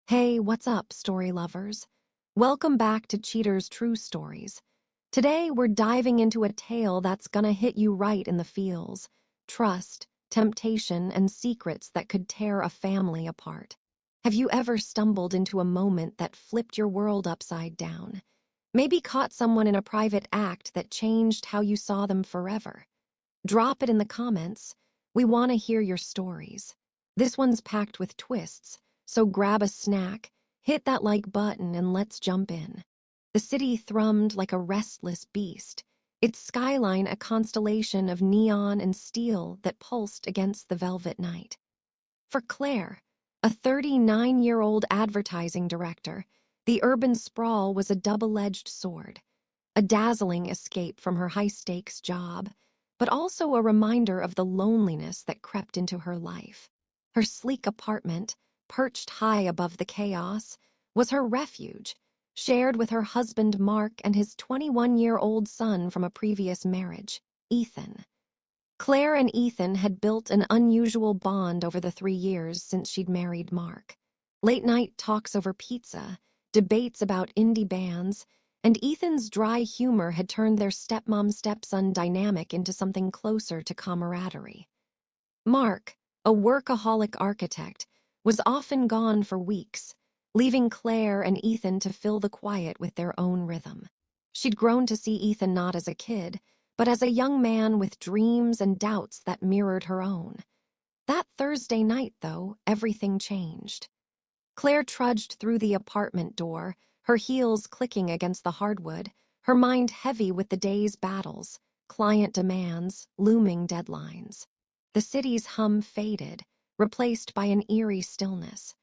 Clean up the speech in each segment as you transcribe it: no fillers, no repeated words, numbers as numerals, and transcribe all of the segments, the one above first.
Hey, what's up, story lovers? Welcome back to Cheater's True Stories. Today, we're diving into a tale that's gonna hit you right in the feels. Trust, temptation, and secrets that could tear a family apart. Have you ever stumbled into a moment that flipped your world upside down? Maybe caught someone in a private act that changed how you saw them forever? Drop it in the comments. We want to hear your stories. This one's packed with twists, so grab a snack, hit that like button, and let's jump in. The city thrummed like a restless beast, its skyline a constellation of neon and steel that pulsed against the velvet night. For Claire, a 39-year-old advertising director, the urban sprawl was a double-edged sword, a dazzling escape from her high-stakes job, but also a reminder of the loneliness that crept into her life. Her sleek apartment, perched high above the chaos, was her refuge, shared with her husband Mark and his 21-year-old son from a previous marriage, Ethan. Claire and Ethan had built an unusual bond over the 3 years since she'd married Mark. Late-night talks over pizza, debates about indie bands, and Ethan's dry humor had turned their stepmom-stepson dynamic into something closer to camaraderie. Mark, a workaholic architect, was often gone for weeks, leaving Claire and Ethan to fill the quiet with their own rhythm. She'd grown to see Ethan not as a kid, but as a young man with dreams and doubts that mirrored her own. That Thursday night, though, everything changed. Claire trudged through the apartment door, her heels clicking against the hardwood, her mind heavy with the day's battles, client demands, looming deadlines. The city's hum faded, replaced by an eerie stillness.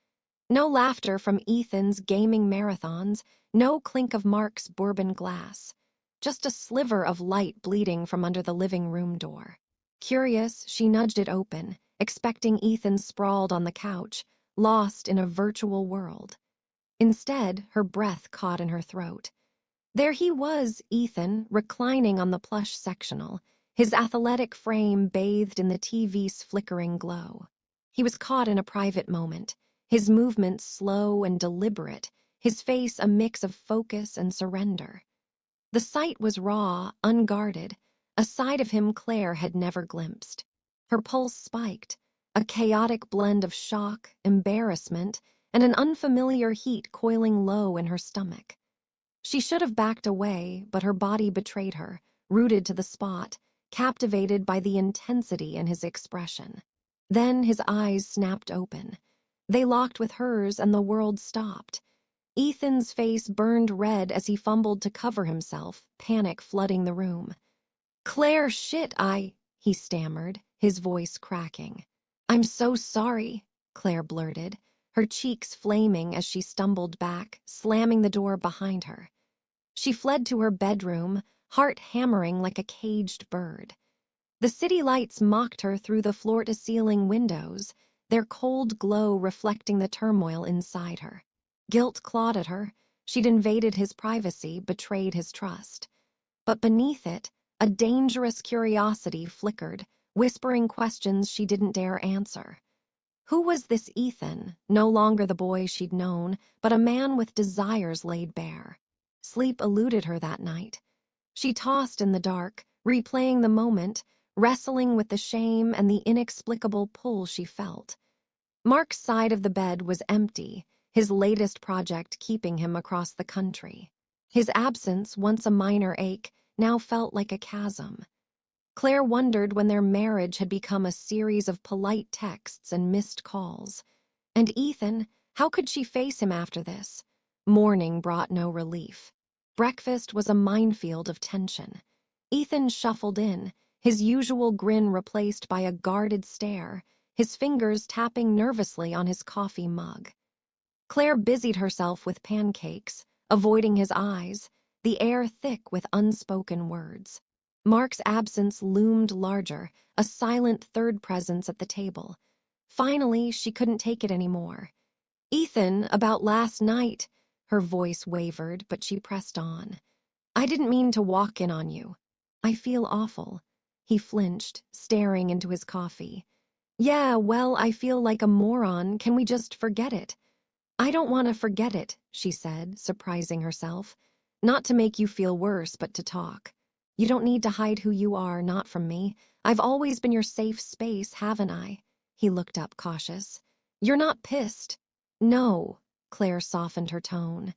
No laughter from Ethan's gaming marathons, no clink of Mark's bourbon glass. Just a sliver of light bleeding from under the living room door. Curious, she nudged it open, expecting Ethan sprawled on the couch, lost in a virtual world. Instead, her breath caught in her throat. There he was, Ethan, reclining on the plush sectional, his athletic frame bathed in the TV's flickering glow. He was caught in a private moment, his movements slow and deliberate, his face a mix of focus and surrender. The sight was raw, unguarded, a side of him Claire had never glimpsed. Her pulse spiked, a chaotic blend of shock, embarrassment, and an unfamiliar heat coiling low in her stomach. She should have backed away, but her body betrayed her, rooted to the spot, captivated by the intensity in his expression. Then his eyes snapped open. They locked with hers and the world stopped. Ethan's face burned red as he fumbled to cover himself, panic flooding the room. "Claire, shit, he stammered, his voice cracking. "I'm so sorry," Claire blurted, her cheeks flaming as she stumbled back, slamming the door behind her. She fled to her bedroom, heart hammering like a caged bird. The city lights mocked her through the floor-to-ceiling windows, their cold glow reflecting the turmoil inside her. Guilt clawed at her. She'd invaded his privacy, betrayed his trust. But beneath it, a dangerous curiosity flickered, whispering questions she didn't dare answer. Who was this Ethan, no longer the boy she'd known, but a man with desires laid bare? Sleep eluded her that night. She tossed in the dark, replaying the moment, wrestling with the shame and the inexplicable pull she felt. Mark's side of the bed was empty, his latest project keeping him across the country. His absence, once a minor ache, now felt like a chasm. Claire wondered when their marriage had become a series of polite texts and missed calls. And Ethan, how could she face him after this? Morning brought no relief. Breakfast was a minefield of tension. Ethan shuffled in, his usual grin replaced by a guarded stare, his fingers tapping nervously on his coffee mug. Claire busied herself with pancakes, avoiding his eyes, the air thick with unspoken words. Mark's absence loomed larger, a silent third presence at the table. Finally, she couldn't take it anymore. "Ethan, about last night," her voice wavered, but she pressed on. "I didn't mean to walk in on you. I feel awful." He flinched, staring into his coffee. "Yeah, well, I feel like a moron. Can we just forget it?" I don't want to forget it, she said, surprising herself. Not to make you feel worse, but to talk. You don't need to hide who you are, not from me. I've always been your safe space, haven't I? He looked up, cautious. You're not pissed. No, Claire softened her tone.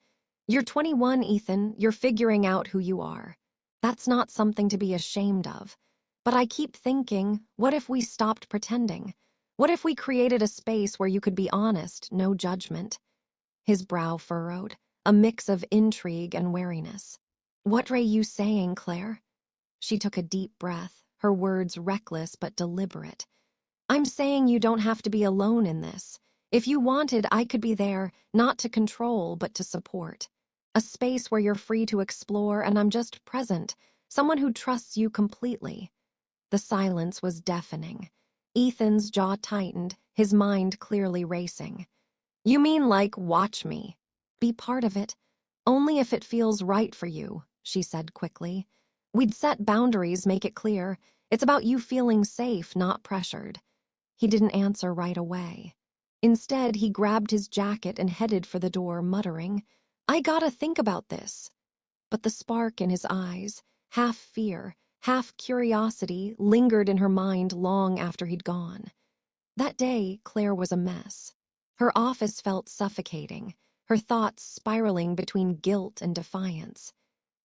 You're 21, Ethan. You're figuring out who you are. That's not something to be ashamed of. But I keep thinking, what if we stopped pretending? What if we created a space where you could be honest, no judgment? His brow furrowed, a mix of intrigue and wariness. What are you saying, Claire? She took a deep breath, her words reckless but deliberate. I'm saying you don't have to be alone in this. If you wanted, I could be there, not to control, but to support. A space where you're free to explore and I'm just present, someone who trusts you completely. The silence was deafening. Ethan's jaw tightened, his mind clearly racing. You mean like watch me? Be part of it. Only if it feels right for you, she said quickly. We'd set boundaries, make it clear. It's about you feeling safe, not pressured. He didn't answer right away. Instead, he grabbed his jacket and headed for the door, muttering, I gotta think about this. But the spark in his eyes, half fear, half curiosity, lingered in her mind long after he'd gone. That day, Claire was a mess. Her office felt suffocating, her thoughts spiraling between guilt and defiance.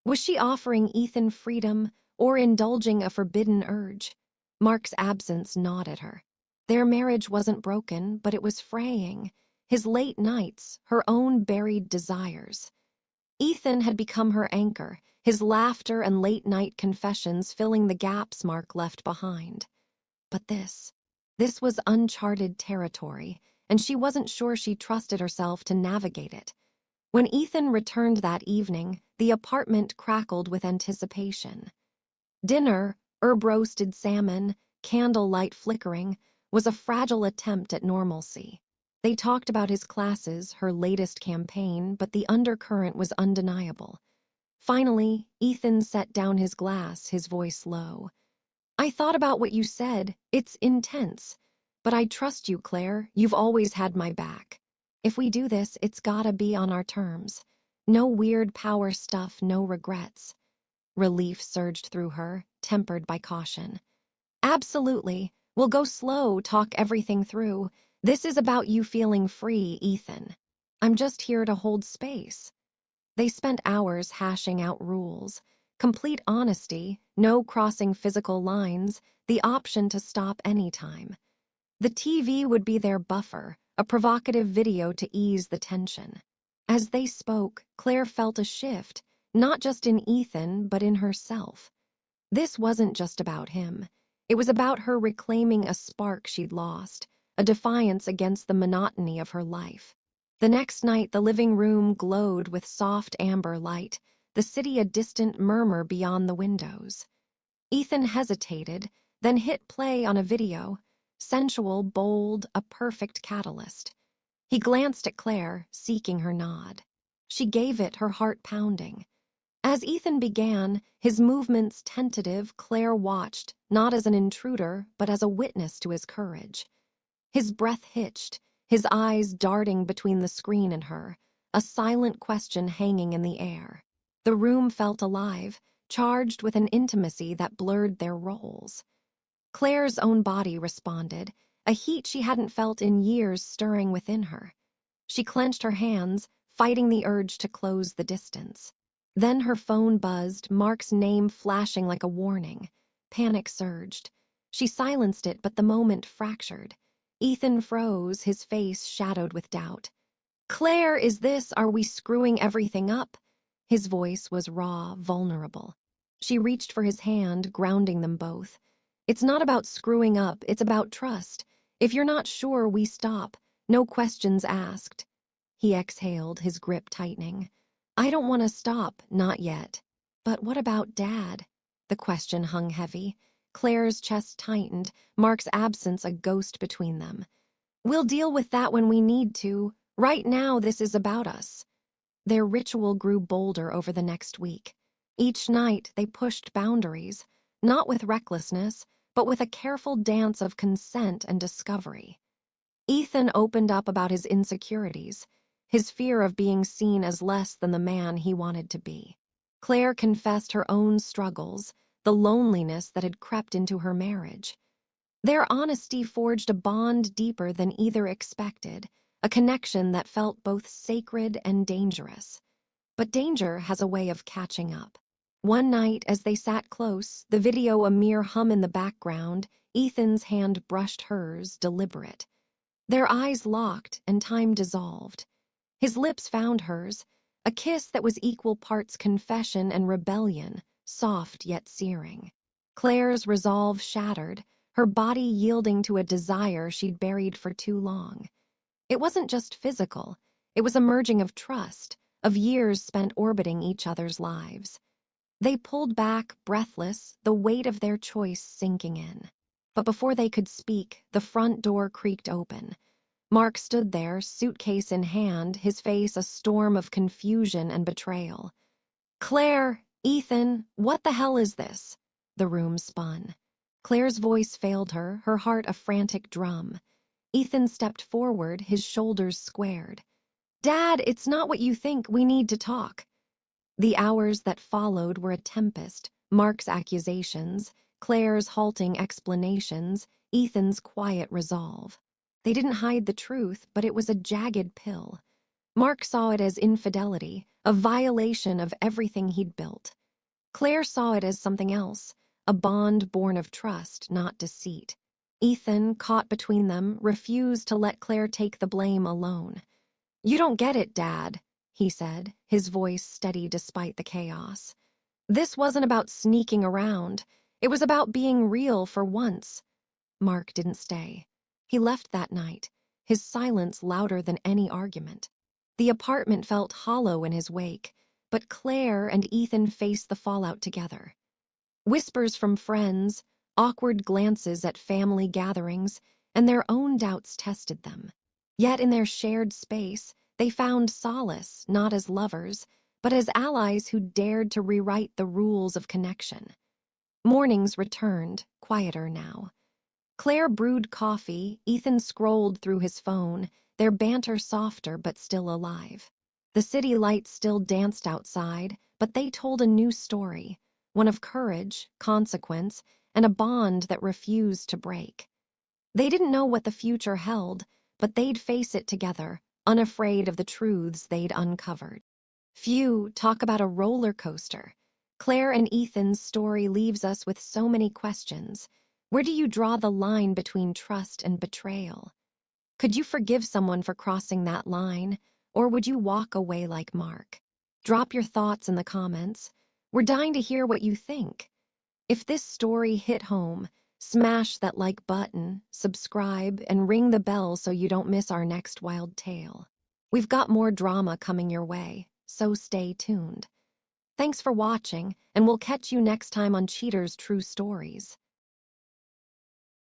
Was she offering Ethan freedom or indulging a forbidden urge? Mark's absence gnawed at her. Their marriage wasn't broken, but it was fraying. His late nights, her own buried desires. Ethan had become her anchor, his laughter and late-night confessions filling the gaps Mark left behind. But this was uncharted territory, and she wasn't sure she trusted herself to navigate it. When Ethan returned that evening, the apartment crackled with anticipation. Dinner, herb-roasted salmon, candlelight flickering, was a fragile attempt at normalcy. They talked about his classes, her latest campaign, but the undercurrent was undeniable. Finally, Ethan set down his glass, his voice low. I thought about what you said. It's intense. But I trust you, Claire. You've always had my back. If we do this, it's gotta be on our terms. No weird power stuff, no regrets. Relief surged through her, tempered by caution. Absolutely. We'll go slow, talk everything through. This is about you feeling free, Ethan. I'm just here to hold space. They spent hours hashing out rules. Complete honesty, no crossing physical lines, the option to stop anytime. The TV would be their buffer, a provocative video to ease the tension. As they spoke, Claire felt a shift, not just in Ethan, but in herself. This wasn't just about him. It was about her reclaiming a spark she'd lost, a defiance against the monotony of her life. The next night, the living room glowed with soft amber light, the city a distant murmur beyond the windows. Ethan hesitated, then hit play on a video, sensual, bold, a perfect catalyst. He glanced at Claire, seeking her nod. She gave it, her heart pounding. As Ethan began, his movements tentative, Claire watched, not as an intruder, but as a witness to his courage. His breath hitched, his eyes darting between the screen and her, a silent question hanging in the air. The room felt alive, charged with an intimacy that blurred their roles. Claire's own body responded, a heat she hadn't felt in years stirring within her. She clenched her hands, fighting the urge to close the distance. Then her phone buzzed, Mark's name flashing like a warning. Panic surged. She silenced it, but the moment fractured. Ethan froze, his face shadowed with doubt. Claire, are we screwing everything up? His voice was raw, vulnerable. She reached for his hand, grounding them both. It's not about screwing up, it's about trust. If you're not sure, we stop. No questions asked. He exhaled, his grip tightening. I don't want to stop, not yet. But what about Dad? The question hung heavy. Claire's chest tightened, Mark's absence a ghost between them. We'll deal with that when we need to. Right now, this is about us. Their ritual grew bolder over the next week. Each night, they pushed boundaries, not with recklessness, but with a careful dance of consent and discovery. Ethan opened up about his insecurities. his fear of being seen as less than the man he wanted to be. Claire confessed her own struggles, the loneliness that had crept into her marriage. Their honesty forged a bond deeper than either expected, a connection that felt both sacred and dangerous. But danger has a way of catching up. One night, as they sat close, the video a mere hum in the background, Ethan's hand brushed hers, deliberate. Their eyes locked and time dissolved. His lips found hers, a kiss that was equal parts confession and rebellion, soft yet searing. Claire's resolve shattered, her body yielding to a desire she'd buried for too long. It wasn't just physical, it was a merging of trust, of years spent orbiting each other's lives. They pulled back, breathless, the weight of their choice sinking in. But before they could speak, the front door creaked open. Mark stood there, suitcase in hand, his face a storm of confusion and betrayal. "Claire, Ethan, what the hell is this?" The room spun. Claire's voice failed her, her heart a frantic drum. Ethan stepped forward, his shoulders squared. "Dad, it's not what you think, we need to talk." The hours that followed were a tempest, Mark's accusations, Claire's halting explanations, Ethan's quiet resolve. They didn't hide the truth, but it was a jagged pill. Mark saw it as infidelity, a violation of everything he'd built. Claire saw it as something else, a bond born of trust, not deceit. Ethan, caught between them, refused to let Claire take the blame alone. "You don't get it, Dad," he said, his voice steady despite the chaos. "This wasn't about sneaking around. It was about being real for once." Mark didn't stay. He left that night, his silence louder than any argument. The apartment felt hollow in his wake, but Claire and Ethan faced the fallout together. Whispers from friends, awkward glances at family gatherings, and their own doubts tested them. Yet in their shared space, they found solace not as lovers, but as allies who dared to rewrite the rules of connection. Mornings returned, quieter now. Claire brewed coffee, Ethan scrolled through his phone, their banter softer but still alive. The city lights still danced outside, but they told a new story, one of courage, consequence, and a bond that refused to break. They didn't know what the future held, but they'd face it together, unafraid of the truths they'd uncovered. Few talk about a roller coaster. Claire and Ethan's story leaves us with so many questions. Where do you draw the line between trust and betrayal? Could you forgive someone for crossing that line, or would you walk away like Mark? Drop your thoughts in the comments. We're dying to hear what you think. If this story hit home, smash that like button, subscribe, and ring the bell so you don't miss our next wild tale. We've got more drama coming your way, so stay tuned. Thanks for watching, and we'll catch you next time on Cheater's True Stories.